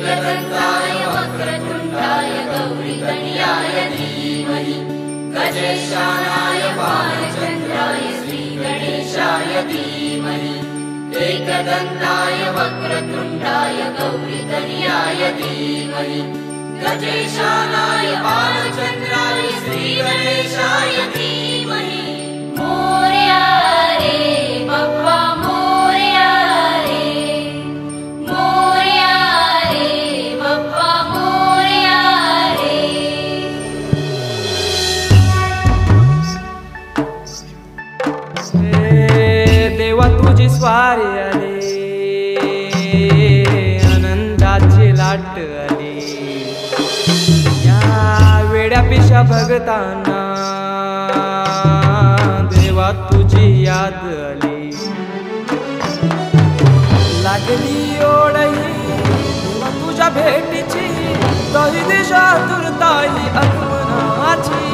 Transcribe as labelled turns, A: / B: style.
A: एकदन्ताय वक्रतुण्डाय गौरीतनयाय धीमहि गजेशानाय बालचन्द्राय श्रीगणेशाय धीमहि एकदन्ताय वक्रतुण्डाय गौरीतनयाय धीमहि गजेशानाय बालचन्द्राय श्रीगणेशाय धीमहि। मोरया रे बप्पा मोरया रे, मोरया रे बप्पा मोरया रे।
B: देवा तुझी स्वारी आली, आनंदाची लाट आली, या वेड्या पिशा भगतांना देवा तुझी याद आली। लागली ओढही देवा तुझ्या भेटीची, तरी दिशा तुरताई आगमनाची।